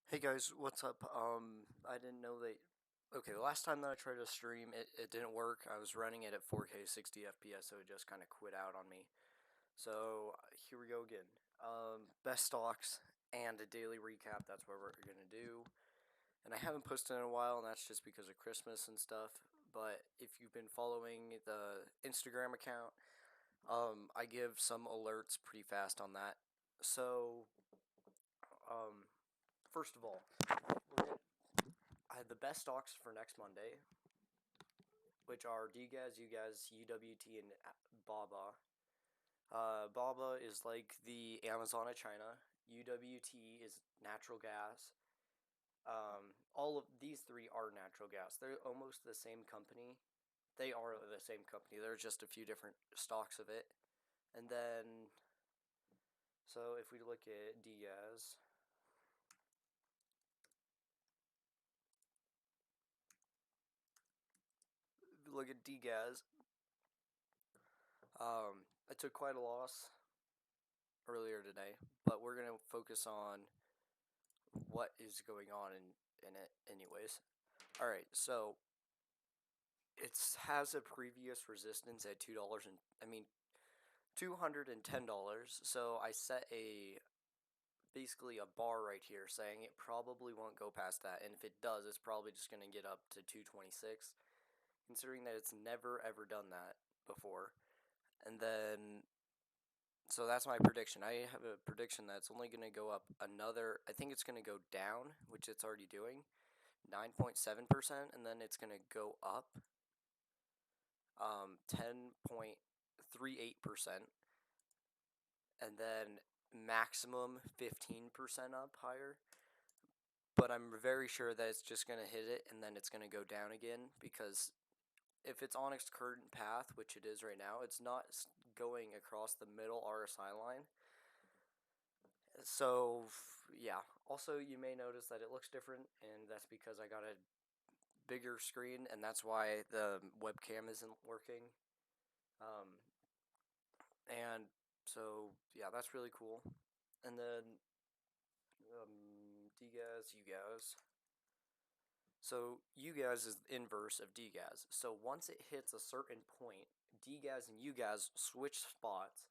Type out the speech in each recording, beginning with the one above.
Hey guys, what's up? I didn't know that. Okay, the last time that I tried to stream, it didn't work. I was running it at 4K 60 FPS, so it just kind of quit out on me. So here we go again. Best stocks and a daily recap. That's what we're gonna do. And I haven't posted in a while, and that's just because of Christmas and stuff. But if you've been following the Instagram account, I give some alerts pretty fast on that. So, um, first of all, I had the best stocks for next Monday, which are DGAS, UGAS, UWT, and BABA. BABA is like the Amazon of China. UWT is natural gas. All of these three are natural gas. They're almost the same company. They are the same company. There's just a few different stocks of it. And then, so if we look at DGAS, look at DGAS. I took quite a loss earlier today, but we're gonna focus on what is going on in it anyways. Alright, so it has a previous resistance at $2 and $210. So I set a basically a bar right here saying it probably won't go past that, and if it does, it's probably just gonna get up to 226, considering that it's never ever done that before. And then so that's my prediction. I have a prediction that's only going to go up another. I think it's going to go down, which it's already doing, 9.7%, and then it's going to go up 10.38%, and then maximum 15% up higher. But I'm very sure that it's just going to hit it and then it's going to go down again, because if it's on its current path, which it is right now, it's not going across the middle RSI line. So, yeah. Also, you may notice that it looks different, and that's because I got a bigger screen, and that's why the webcam isn't working. Um, and so, yeah, that's really cool. And then, DGAS, UGAS. So, UGAS is the inverse of DGAS. So, once it hits a certain point, DGAS and UGAS switch spots,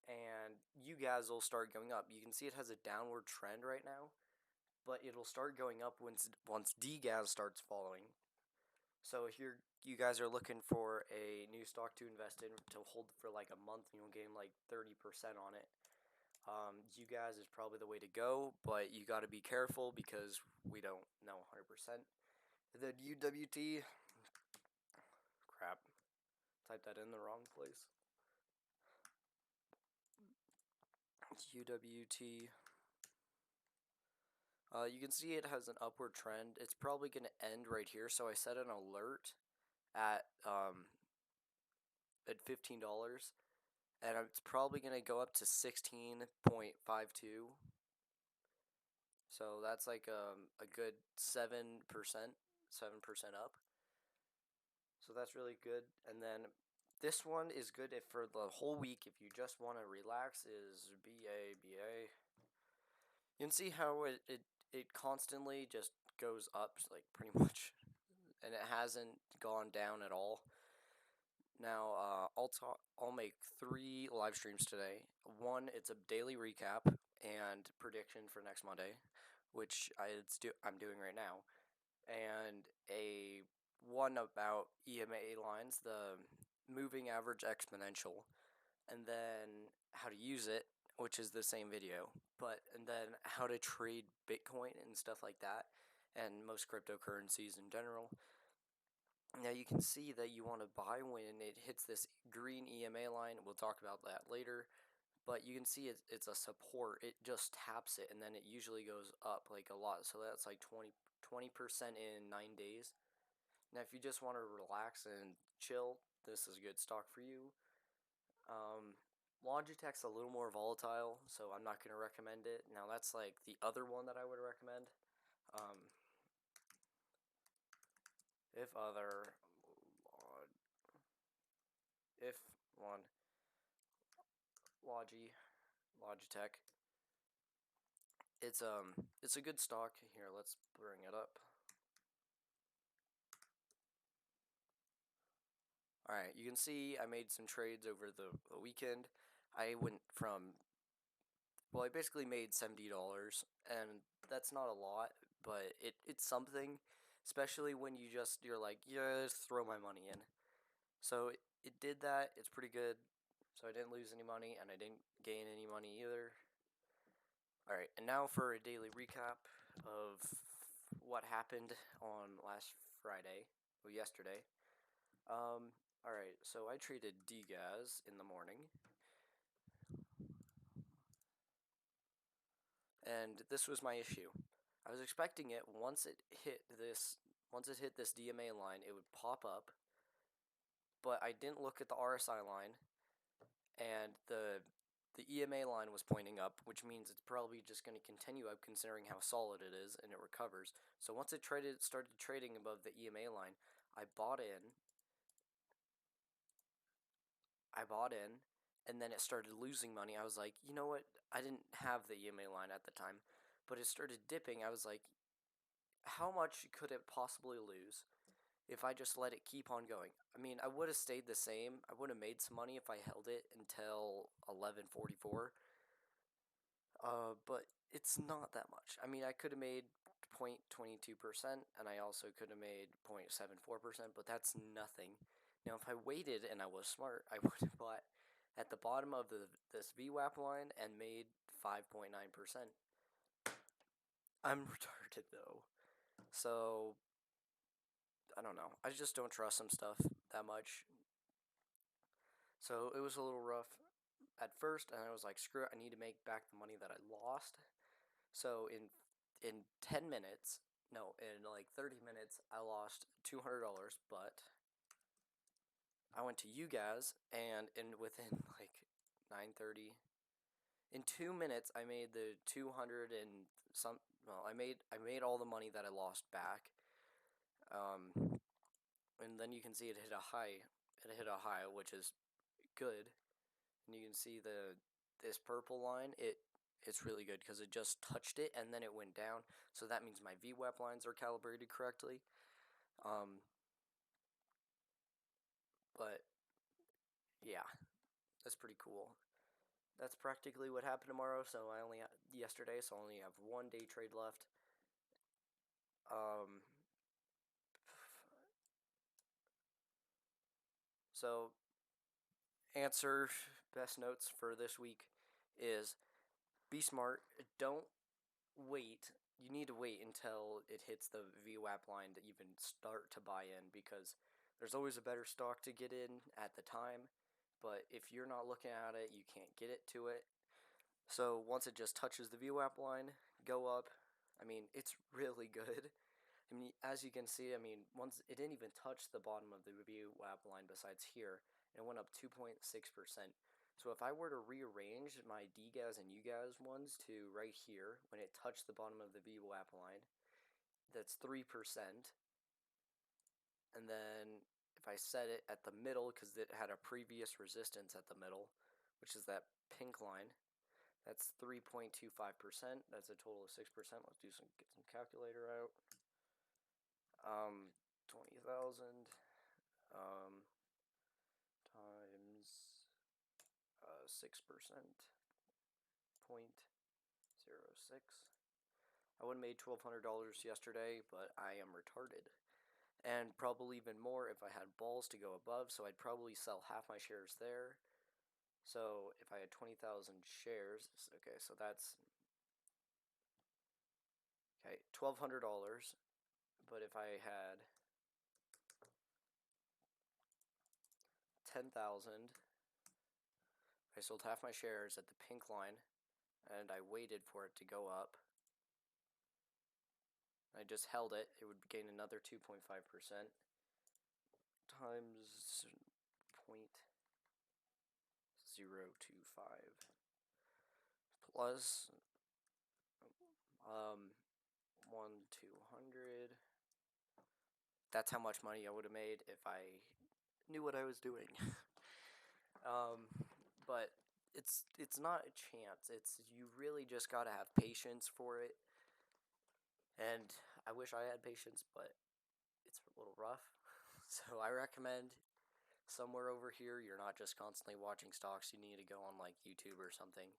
and UGAS will start going up. You can see it has a downward trend right now, but it'll start going up once DGAS starts falling. So if you guys are looking for a new stock to invest in to hold for like a month, and you'll gain like 30% on it. You guys is probably the way to go, but you got to be careful because we don't know 100%. The UWT, crap, type that in the wrong place. UWT. You can see it has an upward trend. It's probably going to end right here, so I set an alert at $15, and it's probably going to go up to 16.52. So that's like a good 7% up. So that's really good. And then this one is good if for the whole week, if you just want to relax, is BA. You can see how it constantly just goes up, like pretty much, and it hasn't gone down at all. Now, I'll make 3 live streams today. One, it's a daily recap and prediction for next Monday, which I'm doing right now, and a one about EMA lines, the moving average exponential, and then how to use it, which is the same video, and then how to trade Bitcoin and stuff like that, and most cryptocurrencies in general. Now you can see that you want to buy when it hits this green EMA line. We'll talk about that later. But you can see it's a support. It just taps it, and then it usually goes up like a lot. So that's like 20% in 9 days. Now if you just want to relax and chill, this is a good stock for you. Logitech's a little more volatile, so I'm not going to recommend it. Now that's like the other one that I would recommend. Um, if other, if one, Logitech. it's a good stock. Here, let's bring it up. Alright, you can see I made some trades over the weekend. I went from, well, I basically made $70, and that's not a lot, but it's something, especially when you're like, yeah, just throw my money in. So it did that, it's pretty good. So I didn't lose any money, and I didn't gain any money either. Alright, and now for a daily recap of what happened on last Friday, well, yesterday. Alright, so I traded DGAS in the morning, and this was my issue. I was expecting it once it hit this DMA line, it would pop up, but I didn't look at the RSI line, and the EMA line was pointing up, which means it's probably just going to continue up considering how solid it is and it recovers. So once it started trading above the EMA line, I bought in, and then it started losing money. I was like, you know what? I didn't have the EMA line at the time, but it started dipping. I was like, how much could it possibly lose if I just let it keep on going? I mean, I would have stayed the same. I would have made some money if I held it until 11:44. But it's not that much. I mean, I could have made 0.22%, and I also could have made 0.74%, but that's nothing. Now, if I waited and I was smart, I would have bought at the bottom of this VWAP line and made 5.9%. I'm retarded though, so I don't know. I just don't trust some stuff that much. So it was a little rough at first, and I was like, screw it, I need to make back the money that I lost. So in 10 minutes, no, in like 30 minutes, I lost $200, but I went to you guys, and within like 9:30, in 2 minutes, I made the 200 and some. Well, I made all the money that I lost back. Um, and then you can see it hit a high. It hit a high, which is good. And you can see this purple line. It's really good because it just touched it and then it went down. So that means my VWAP lines are calibrated correctly. But yeah, that's pretty cool. That's practically what happened tomorrow. So yesterday, so I only have 1 day trade left. Um, so best notes for this week is be smart. Don't wait. You need to wait until it hits the VWAP line to even start to buy in, because there's always a better stock to get in at the time. But if you're not looking at it, you can't get it to it. So once it just touches the VWAP line, go up. I mean, it's really good. I mean, as you can see, I mean, once it didn't even touch the bottom of the VWAP line besides here, and it went up 2.6%. So if I were to rearrange my DGAS and UGAS ones to right here, when it touched the bottom of the VWAP line, that's 3%. And then if I set it at the middle, because it had a previous resistance at the middle, which is that pink line, that's 3.25%. That's a total of 6%. Let's get some calculator out. 20,000 times 6%, 0.06. I would have made $1,200 yesterday, but I am retarded. And probably even more if I had balls to go above, so I'd probably sell half my shares there. So if I had 20,000 shares, okay, so that's, okay, $1,200. But if I had 10,000, I sold half my shares at the pink line, and I waited for it to go up. I just held it. It would gain another 2.5% times 0.025 plus 1/200. That's how much money I would have made if I knew what I was doing. But it's not a chance. It's you really just gotta have patience for it. And I wish I had patience, but it's a little rough. So I recommend somewhere over here you're not just constantly watching stocks. You need to go on like YouTube or something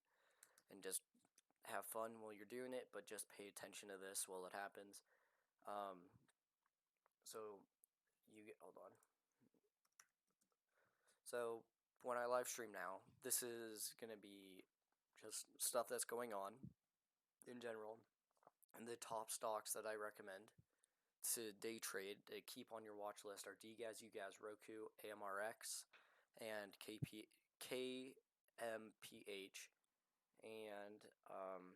and just have fun while you're doing it, but just pay attention to this while it happens. Um, so you get hold on. So when I live stream now, this is gonna be just stuff that's going on in general, and the top stocks that I recommend to day trade to keep on your watch list are DGAS, UGAS, Roku, AMRX, and KMPH, and man, where is it? Um,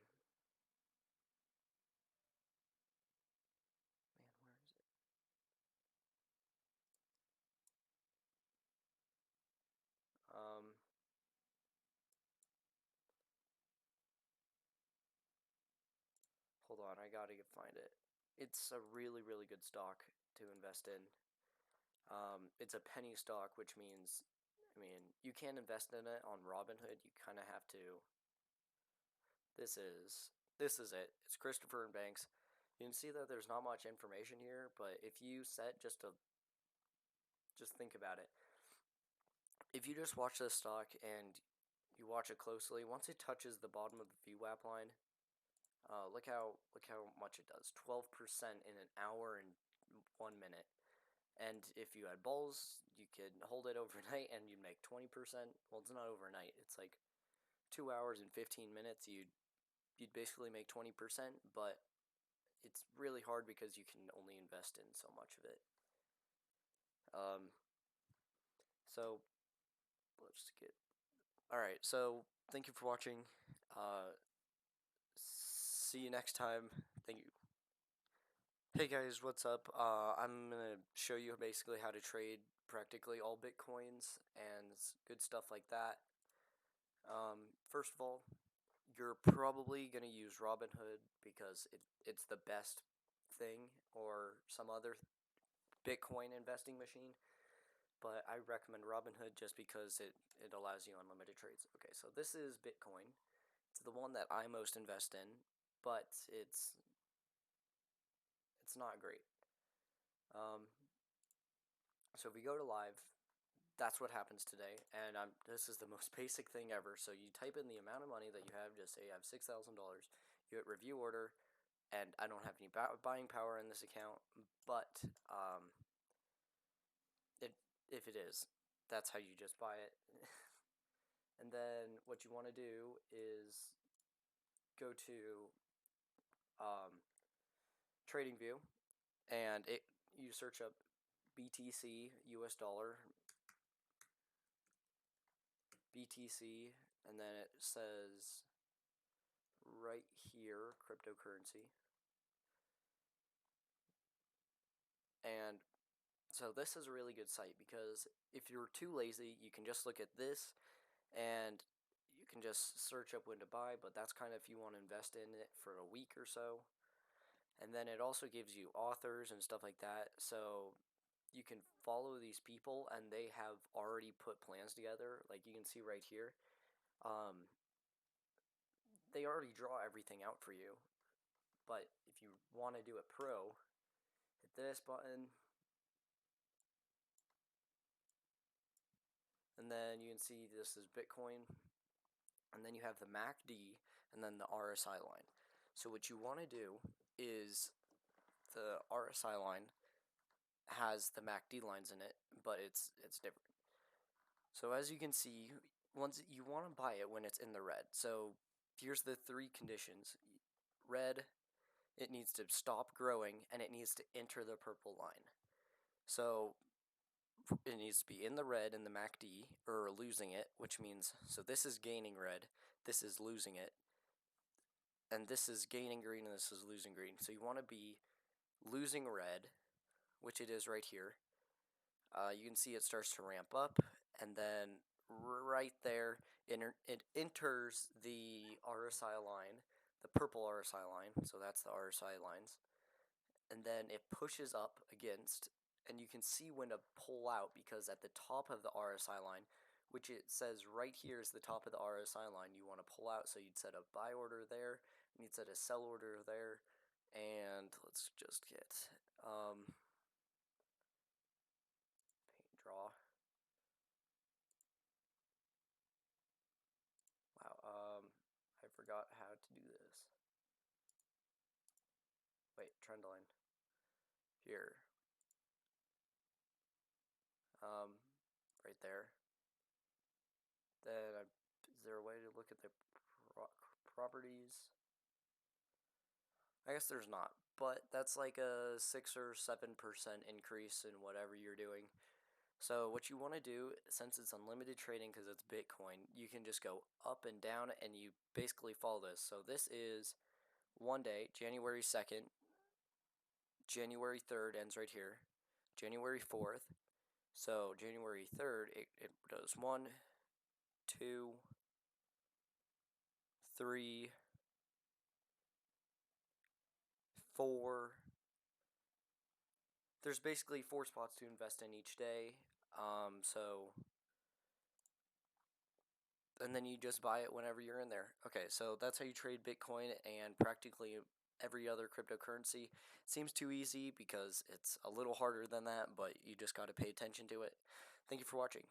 Hold on, I gotta find it. It's a really, really good stock to invest in. It's a penny stock, which means, I mean, you can't invest in it on Robinhood. You kind of have to. This is this is it. It's Christopher and Banks. You can see that there's not much information here, but if you set just think about it. If you just watch this stock and you watch it closely, once it touches the bottom of the VWAP line, look how much it does. 12% in an hour and 1 minute. And if you had balls, you could hold it overnight and you'd make 20%. Well, it's not overnight. It's like 2 hours and 15 minutes. You'd basically make 20%, but it's really hard because you can only invest in so much of it. Um, so let's get. All right. So thank you for watching. See you next time. Thank you. Hey guys, what's up? I'm gonna show you basically how to trade practically all Bitcoins and good stuff like that. First of all, you're probably gonna use Robinhood because it's the best thing, or some other Bitcoin investing machine. But I recommend Robinhood just because it allows you unlimited trades. Okay, so this is Bitcoin. It's the one that I most invest in, but it's not great. Um, so if we go to live, that's what happens today, and this is the most basic thing ever. So you type in the amount of money that you have. Just say you have $6,000. You hit review order, and I don't have any buying power in this account, but it if it is, that's how you just buy it. And then what you want to do is go to um, Trading View, and you search up BTC US dollar, BTC, and then it says right here cryptocurrency. And so this is a really good site because if you're too lazy, you can just look at this and you can just search up when to buy, but that's kind of if you want to invest in it for a week or so. And then it also gives you authors and stuff like that. So you can follow these people and they have already put plans together. Like you can see right here. Um, they already draw everything out for you. But if you want to do it pro, hit this button. And then you can see this is Bitcoin. And then you have the MACD and then the RSI line. So what you want to do is the RSI line has the MACD lines in it, but it's different. So as you can see, once you want to buy it when it's in the red. So here's the three conditions. Red, it needs to stop growing and it needs to enter the purple line. So it needs to be in the red in the MACD or losing it, which means so this is gaining red, this is losing it, and this is gaining green and this is losing green. So you want to be losing red, which it is right here. You can see it starts to ramp up, and then right there it enters the RSI line, the purple RSI line. So that's the RSI lines, and then it pushes up against, and you can see when to pull out because at the top of the RSI line, which it says right here is the top of the RSI line you want to pull out. So you'd set a buy order there, and you'd set a sell order there, and let's just get paint draw. Wow, I forgot how to do this. Wait, trend line. Here. Right there. Then, is there a way to look at the properties? I guess there's not, but that's like a 6 or 7% increase in whatever you're doing. So what you want to do, since it's unlimited trading because it's Bitcoin, you can just go up and down and you basically follow this. So this is one day, January 2nd, January 3rd ends right here, January 4th. So January 3rd, it does 1, 2, 3, 4. There's basically 4 spots to invest in each day. So and then you just buy it whenever you're in there. Okay, so that's how you trade Bitcoin and practically every other cryptocurrency. It seems too easy because it's a little harder than that, but you just got to pay attention to it. Thank you for watching.